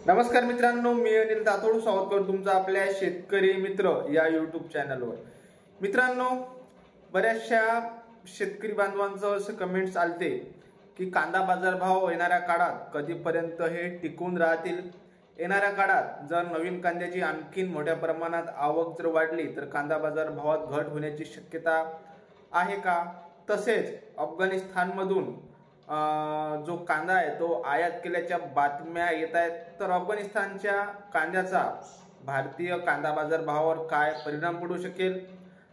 नमस्कार मित्रांनो, मी अनिल तातोड स्वागत करतो तुमचं आपल्या शेतकरी मित्र या यूट्यूब चॅनलवर। मित्रांनो, बऱ्याचशा शेतकरी बांधवांचं असं कमेंट्स आलते की कांदा बाजार भाव येणाऱ्या काळात कधीपर्यंत हे टिकून राहतील। येणाऱ्या काळात जर नवीन कांद्याची आणखीन मोठ्या प्रमाणात आवक जर वाढली तर कांदा बाजार भावात घट होण्याची शक्यता आहे का? तसेच अफगाणिस्तानमधून जो कांदा आहे तो आयात केल्याच्या बातम्या येत आहेत, तर अफगाणिस्तानच्या कांद्याचा भारतीय कांदा बाजार भावावर काय परिणाम पडू शकेल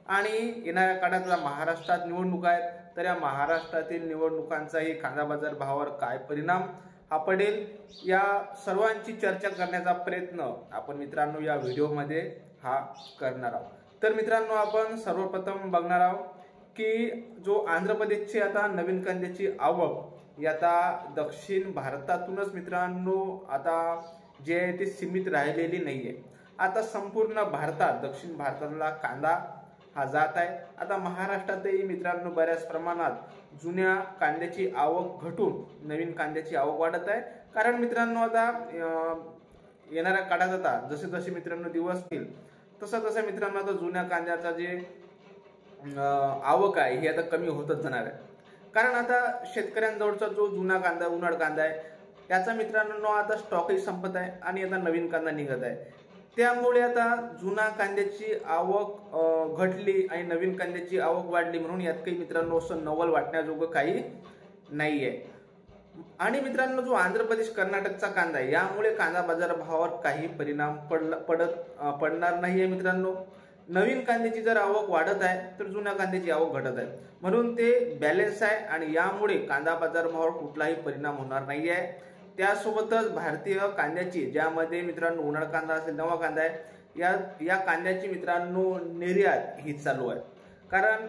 आणि येणाऱ्या काळात महाराष्ट्रात निवडणुका आहेत, तर या महाराष्ट्रातील निवडणुकांचाही कांदा बाजार भावावर काय परिणाम हा पडेल, या सर्वांची चर्चा करण्याचा प्रयत्न आपण मित्रांनो या व्हिडिओमध्ये हा करणार आहोत। तर मित्रांनो, आपण सर्वप्रथम बघणार आहोत की जो आंध्र प्रदेशची आता नवीन कांद्याची आवक आता दक्षिण भारतातूनच मित्रांनो आता जे आहे ते सीमित राहिलेली नाहीये। आता संपूर्ण भारतात दक्षिण भारतातला कांदा हा जात आहे। आता महाराष्ट्रातही मित्रांनो बऱ्याच प्रमाणात जुन्या कांद्याची आवक घटून नवीन कांद्याची आवक वाढत आहे। कारण मित्रांनो आता येणाऱ्या काळात आता जसे जसे मित्रांनो दिवस येईल तसं तसं मित्रांनो आता जुन्या कांद्याचा जे आवक आहे ही आता कमी होतच जाणार आहे। कारण आता शेतकऱ्यांजवळचा जो जुना कांदा उन्हाळ कांदा आहे त्याचा मित्रांनो आता स्टॉकही संपत आहे आणि आता नवीन कांदा निघत आहे। त्यामुळे आता जुना कांद्याची आवक घटली आणि नवीन कांद्याची आवक वाढली म्हणून यात काही मित्रांनो असं नवल वाटण्याजोगं काही नाहीये। आणि मित्रांनो जो आंध्र प्रदेश कर्नाटकचा कांदा आहे यामुळे कांदा बाजार भावावर काही परिणाम पडणार नाहीये। मित्रांनो, नवीन कांद्याची जर आवक वाढत आहे तर जुन्या कांद्याची आवक घटत आहे, म्हणून ते बॅलन्स आहे आणि यामुळे कांदा बाजार भावावर कुठलाही परिणाम होणार नाहीये। त्यासोबतच भारतीय कांद्याची ज्यामध्ये मित्रांनो उन्हाळ कांदा असेल नवा कांदा आहे या कांद्याची मित्रांनो निर्यात ही चालू आहे। कारण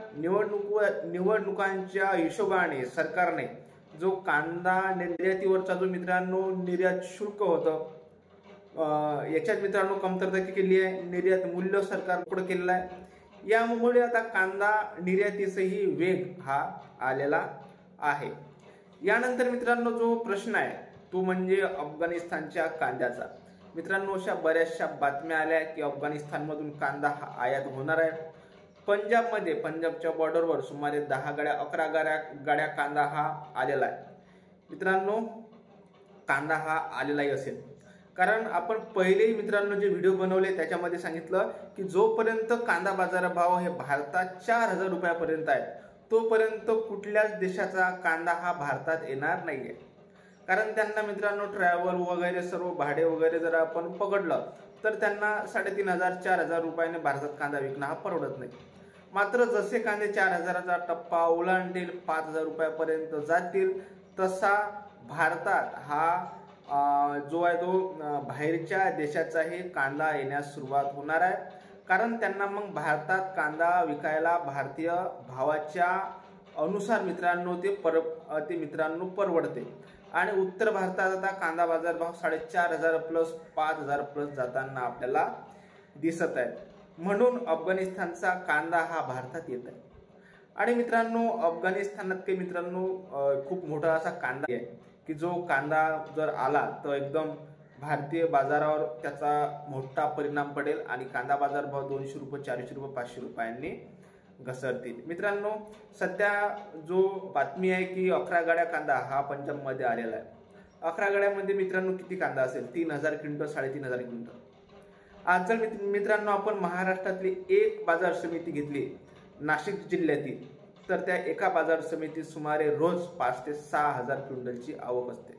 निवडणुकांच्या हिशोबाने सरकारने जो कांदा निर्यातीवरचा जो मित्रांनो निर्यात शुल्क होतं याच्यात मित्रांनो कमतरता केली आहे, निर्यात मूल्य सरकार पुढे केलेला आहे। यामुळे आता कांदा निर्यातीसही वेग हा आलेला आहे। यानंतर मित्रांनो जो प्रश्न आहे तो म्हणजे अफगाणिस्तानच्या कांद्याचा। मित्रांनो अशा बऱ्याचशा बातम्या आल्या की अफगाणिस्तानमधून कांदा हा आयात होणार आहे। पंजाबच्या बॉर्डरवर सुमारे 11 गाड्या कांदा हा आलेला आहे। मित्रांनो कांदा हा आलेलाही असेल, कारण आपण पहिलेही मित्रांनो जे व्हिडिओ बनवले त्याच्यामध्ये सांगितलं की जोपर्यंत कांदा बाजार भाव हे भारतात 4000 रुपयापर्यंत आहे तोपर्यंत कुठल्याच देशाचा कांदा हा भारतात येणार नाहीये। कारण त्यांना मित्रांनो ट्रॅव्हल वगैरे सर्व भाडे वगैरे जर आपण पकडलं तर त्यांना 3500-4000 रुपयाने भारतात कांदा विकणं हा परवडत नाही। मात्र जसे कांदे 4000चा टप्पा ओलांडतील 5000 रुपयापर्यंत जातील तसा भारतात हा जो आहे तो बाहेरच्या देशाचाही कांदा येण्यास सुरुवात होणार आहे। कारण त्यांना मग भारतात कांदा विकायला भारतीय भावाच्या अनुसार मित्रांनो ते मित्रांनो परवडते आणि उत्तर भारतात आता कांदा बाजार भाव 4500 प्लस 5000 प्लस जाताना आपल्याला दिसत आहे। म्हणून अफगाणिस्तानचा कांदा हा भारतात येत आहे आणि मित्रांनो अफगाणिस्तानात काही मित्रांनो खूप मोठा असा कांदा आहे की जो कांदा जर आला तर एकदम भारतीय बाजारावर त्याचा मोठा परिणाम पडेल आणि कांदा बाजार भाव 200 रुपये 400 रुपये 500 रुपयांनी घसरतील। मित्रांनो सध्या जो बातमी आहे की 11 गाड्या कांदा हा पंजाबमध्ये आलेला आहे। 11 गाड्यामध्ये मित्रांनो किती कांदा असेल? 3000 क्विंटल 3500 क्विंटल। आज जर मित्रांनो आपण महाराष्ट्रातली एक बाजार समिती घेतली नाशिक जिल्ह्यातील तर त्या एका बाजार समितीत सुमारे रोज 5 ते 6000 क्विंटलची आवक असते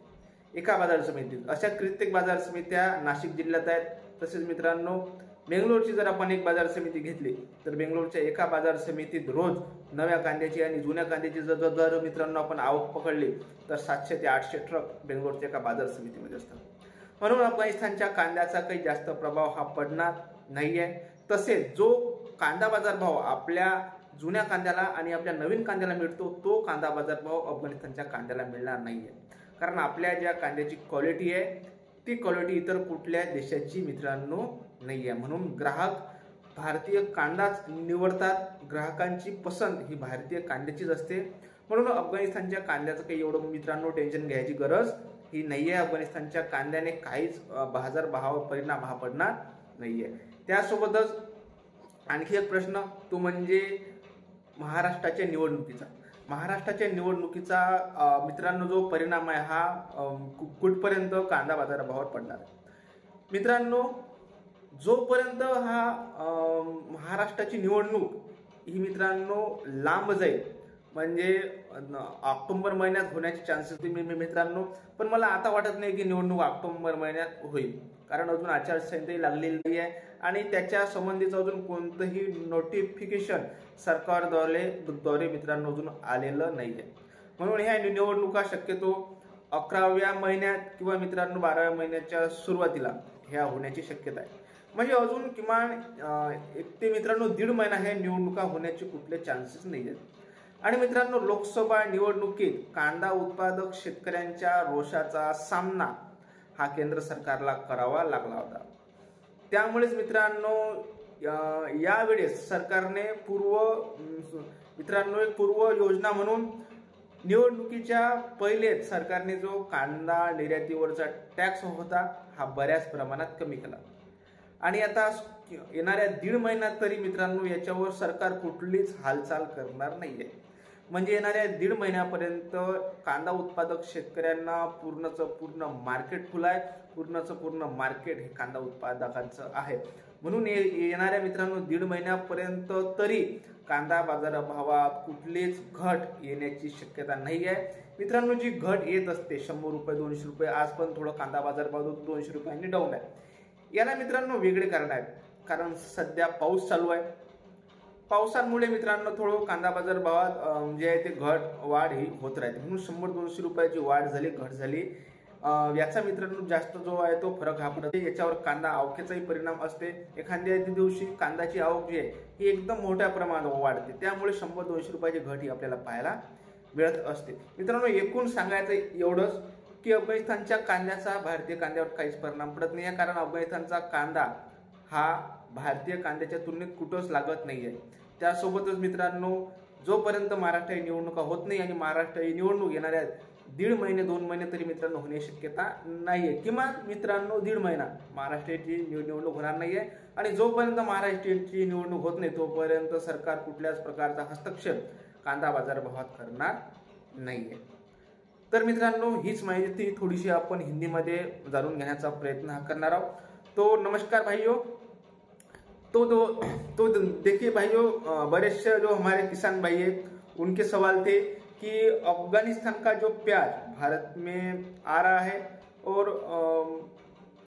एका बाजार समितीत। अशा कित्येक बाजार समित्या नाशिक जिल्ह्यात आहेत। तसेच मित्रांनो बेंगलोरची जर आपण एक बाजार समिती घेतली तर बेंगलोरच्या एका बाजार समितीत रोज नव्या कांद्याची आणि जुन्या कांद्याची जर मित्रांनो आपण आवक पकडली तर 700 ते 800 ट्रक बेंगलोरच्या एका बाजार समितीमध्ये असतात। म्हणून अफगाणिस्तानच्या कांद्याचा काही जास्त प्रभाव हा पडणार नाहीये। तसेच जो कांदा बाजार भाव आपल्या जुन्या कांद्याला आणि आपल्या नवीन कांद्याला मिळतो तो कांदा बाजार भाव अफगाणिस्तानच्या कांद्याला मिळणार नाहीये। कारण आपल्या ज्या कांद्याची क्वालिटी आहे ती क्वालिटी इतर कुठल्या देशाची मित्रांनो नाहीये। म्हणून ग्राहक भारतीय कांदाच निवडतात, ग्राहकांची पसंत ही भारतीय कांद्याचीच असते। म्हणून अफगाणिस्तानच्या कांद्याचं काही एवढं मित्रांनो टेन्शन घ्यायची गरज ही नाही आहे. अफगाणिस्तानच्या कांद्याने काहीच बाजारभावावर परिणाम हा पडणार नाही आहे. त्यासोबतच आणखी एक प्रश्न, तो म्हणजे महाराष्ट्राच्या निवडणुकीचा मित्रांनो जो परिणाम आहे हा कुठपर्यंत कांदा बाजारभावावर पडणार आहे. मित्रांनो, जोपर्यंत हा महाराष्ट्राची निवडणूक ही मित्रांनो लांब जाईल, म्हणजे ऑक्टोबर महिन्यात होण्याचे चान्सेस मित्रांनो, पण मला आता वाटत नाही की निवडणूक ऑक्टोबर महिन्यात होईल, कारण अजून आचारसंहिता लागलेली आहे आणि त्याच्या संबंधीचं अजून कोणतंही नोटिफिकेशन सरकारद्वारे मित्रांनो अजून आलेलं नाही आहे. म्हणून ह्या निवडणुका शक्यतो 11व्या महिन्यात किंवा मित्रांनो 12व्या महिन्याच्या सुरुवातीला ह्या होण्याची शक्यता आहे. म्हणजे अजून किमान ते मित्रांनो 1.5 महिना ह्या निवडणुका होण्याचे कुठले चान्सेस नाही आहेत. आणि मित्रांनो, लोकसभा निवडणुकीत कांदा उत्पादक शेतकऱ्यांच्या रोषाचा सामना हा केंद्र सरकारला करावा लागला होता. त्यामुळेच मित्रांनो यावेळेस सरकारने एक पूर्व योजना म्हणून निवडणुकीच्या पहिलेच सरकारने जो कांदा निर्यातीवरचा टॅक्स होता हा बऱ्याच प्रमाणात कमी केला. आणि आता येणाऱ्या 1.5 महिन्यात तरी मित्रांनो याच्यावर सरकार कुठलीच हालचाल करणार नाहीये. म्हणजे येणाऱ्या 1.5 महिन्यापर्यंत कांदा उत्पादक शेतकऱ्यांना पूर्ण मार्केट खुलं आहे. पूर्ण मार्केट हे कांदा उत्पादकांचं आहे. म्हणून येणाऱ्या मित्रांनो 1.5 महिन्यापर्यंत तरी कांदा बाजारभावात कुठलीच घट येण्याची शक्यता नाही आहे. मित्रांनो, जी घट येत असते 100 रुपये 200 रुपये, आज पण थोडं कांदा बाजारभाव 200 रुपयांनी डाऊन आहे. याला मित्रांनो वेगळे कारण आहेत. कारण सध्या पाऊस चालू आहे. पावसामुळे मित्रांनो थोडं कांदा बाजार भावात जे आहे ते घट वाढ ही होत राहते. म्हणून 100-200 रुपयाची वाढ झाली, घट झाली, याचा मित्रांनो जास्त जो आहे तो फरक हा पडतो. याच्यावर कांदा आवकेचाही परिणाम असते. एखाद्या दिवशी कांद्याची आवक जी आहे ही एकदम मोठ्या प्रमाणात वाढते. त्यामुळे 100-200 रुपयाची घट ही आपल्याला पाहायला मिळत असते. मित्रांनो, एकूण सांगायचं एवढंच की अफगाणिस्तानच्या कांद्याचा भारतीय कांद्यावर काहीच परिणाम पडत नाही आहे. कारण अफगाणिस्तानचा कांदा हा भारतीय कांद्याच्या तुलनेत कुठंच लागत नाहीये. त्यासोबतच मित्रांनो, जोपर्यंत महाराष्ट्र निवडणुका होत नाही आणि महाराष्ट्र निवडणूक येणाऱ्या 1.5 महिने 2 महिने तरी मित्रांनो होण्याची शक्यता नाहीये. किमान मित्रांनो 1.5 महिना महाराष्ट्राची निवडणूक होणार नाहीये. आणि जोपर्यंत महाराष्ट्राची निवडणूक होत नाही तोपर्यंत सरकार कुठल्याच प्रकारचा हस्तक्षेप कांदा बाजारभावात करणार नाहीये. तर मित्रांनो, हीच माहिती थोडीशी आपण हिंदीमध्ये जाणून घेण्याचा प्रयत्न करणार आहोत. तो नमस्कार भाइयों, तो देखिए भाइयों, बरेचसे जो हमारे किसान भाई है उनके सवाल थे कि अफगानिस्तान का जो प्याज भारत में आ रहा है और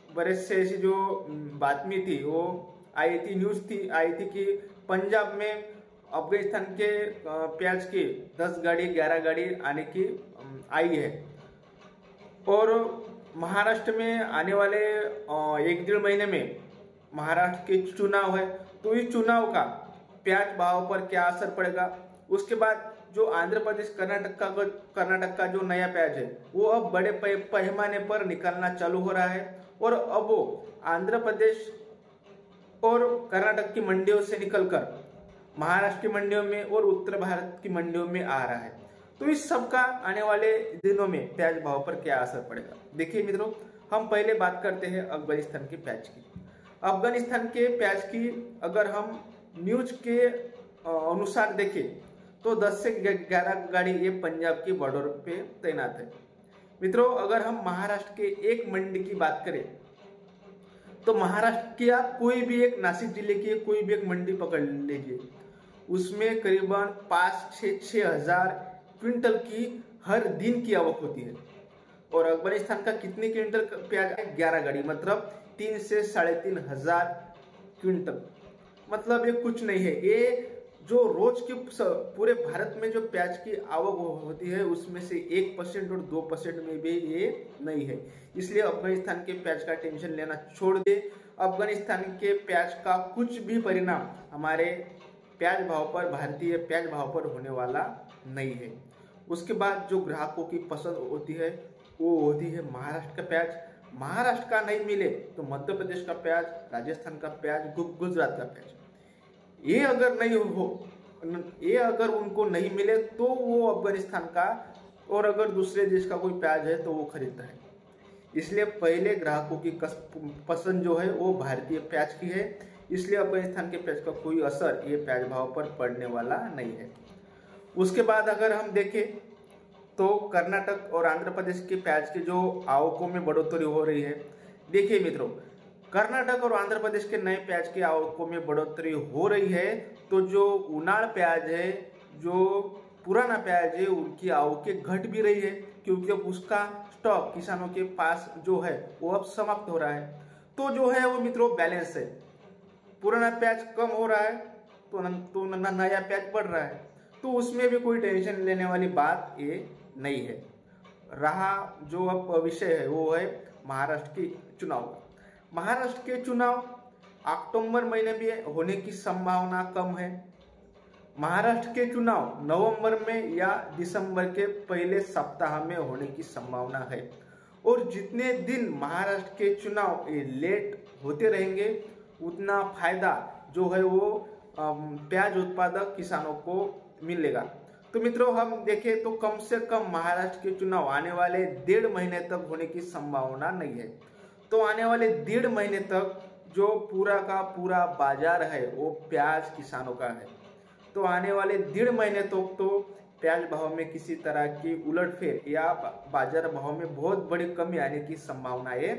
बरेच से ऐसी जो बातमी थी वो आई थी, न्यूज़ आई थी कि पंजाब में अफगानिस्तान के प्याज की 10 गाड़ी 11 गाड़ी आने की आई है और महाराष्ट्र में आने वाले 1-1.5 महीने में महाराष्ट्र के चुनाव है, तो इस चुनाव का प्याज भाव पर क्या असर पड़ेगा. उसके बाद जो आंध्र प्रदेश कर्नाटक का जो नया प्याज है वो अब बड़े पैमाने पर निकलना चालू हो रहा है और अब वो आंध्र प्रदेश और कर्नाटक की मंडियों से निकलकर महाराष्ट्र की मंडियों में और उत्तर भारत की मंडियों में आ रहा है. तो इस सब का आने वाले दिनों में प्याज भाव पर क्या असर पड़ेगा. देखिए मित्रों, हम पहले बात करते हैं अफगानिस्तान के प्याज की. अफगानिस्तान के प्याज की अगर हम न्यूज के अनुसार देखें तो 10 से 11 गाड़ी ये पंजाब की बॉर्डर पे तैनात है. मित्रों, अगर हम महाराष्ट्र के एक मंडी की बात करें तो महाराष्ट्र की आप कोई भी एक नासिक जिले की कोई भी एक मंडी पकड़ लीजिए, उसमें करीबन 5 से 6 हजार क्विंटल की हर दिन की आवक होती है. और अफगानिस्तान का कितने क्विंटल प्याज है? 11 गाड़ी, मतलब 3 से 3.5 हजार क्विंटल. मतलब ये कुछ नहीं है. ये जो रोज की पूरे भारत में जो प्याज की आवक होती है उसमें से 1% और 2% में भी ये नहीं है. इसलिए अफगानिस्तान के प्याज का टेंशन लेना छोड़ दे. अफगानिस्तान के प्याज का कुछ भी परिणाम हमारे प्याज भाव पर, भारतीय प्याज भाव पर होने वाला नहीं है. उसके बाद जो ग्राहकों की पसंद होती है वो होती है महाराष्ट्र का प्याज. महाराष्ट्र का नहीं मिले तो मध्य प्रदेश का प्याज, राजस्थान का प्याज, गुजरात का प्याज. ये अगर उनको नहीं मिले तो वो अफगानिस्तान का और अगर दूसरे देश का कोई प्याज है तो वो खरीदता है. इसलिए पहले ग्राहकों की पसंद जो है वो भारतीय प्याज की है, इसलिए अफगानिस्तान के प्याज का कोई असर ये प्याज भाव पर पड़ने वाला नहीं है। उसके बाद अगर हम देखें तो कर्नाटक और आंध्र प्रदेश के प्याज के जो आवकों में बढ़ोतरी हो रही है। देखिए मित्रों, कर्नाटक और आंध्र प्रदेश के नए प्याज के आवकों में बढ़ोतरी हो रही है, तो जो उनाड़ प्याज है, जो पुराना प्याज है, उनकी आवकें घट भी रही है, क्योंकि अब उसका स्टॉक किसानों के पास जो है वो अब समाप्त हो रहा है। तो जो है वो मित्रों बैलेंस है, पुराना प्याज कम हो रहा है तो नया प्याज बढ़ रहा है, तो उसमें भी कोई टेंशन लेने वाली बात ये नहीं है। रहा जो अब विषय है वो है महाराष्ट्र के चुनाव। महाराष्ट्र के चुनाव अक्टूबर महीने में होने की संभावना कम है। महाराष्ट्र के चुनाव नवंबर में या दिसंबर के पहले सप्ताह में होने की संभावना है, और जितने दिन महाराष्ट्र के चुनाव लेट होते रहेंगे उतना फायदा जो है वो प्याज उत्पादक किसानों को मिलेगा। तो मित्रों हम देखें तो कम से कम महाराष्ट्र के चुनाव आने वाले 1.5 महीने तक होने की संभावना नहीं है। तो आने वाले 1.5 महीने तक जो पूरा का पूरा बाजार है वो प्याज किसानों का है। तो आने वाले 1.5 महीने तक तो प्याज भाव में किसी तरह की उलटफेर या बाजार भाव में बहुत बड़ी कमी आने की संभावनाएं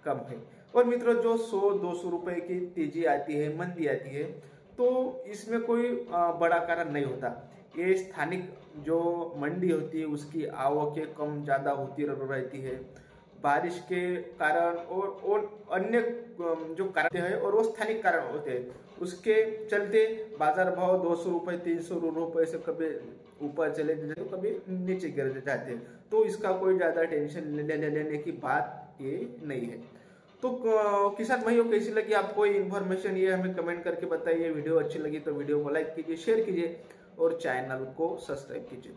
कम है। और मित्रों जो 100-200 रुपए की तेजी आती है, मंदी आती है, तो इसमें कोई बड़ा कारण नहीं होता। ये स्थानिक जो मंडी होती है उसकी आवकें कम ज़्यादा होती रहती है, बारिश के कारण और अन्य जो कारण है और वो स्थानिक कारण होते हैं, उसके चलते बाजार भाव 200 रुपये 300 रुपये से कभी ऊपर चले जाते तो कभी नीचे गिर जाते हैं। तो इसका कोई ज़्यादा टेंशन लेने की बात ये नहीं है। तो किसान भाइयों कैसी लगी आपको ये इन्फॉर्मेशन, ये हमें कमेंट करके बताइए। वीडियो अच्छी लगी तो वीडियो को लाइक कीजिए, शेयर कीजिए और चैनल को सब्सक्राइब कीजिए।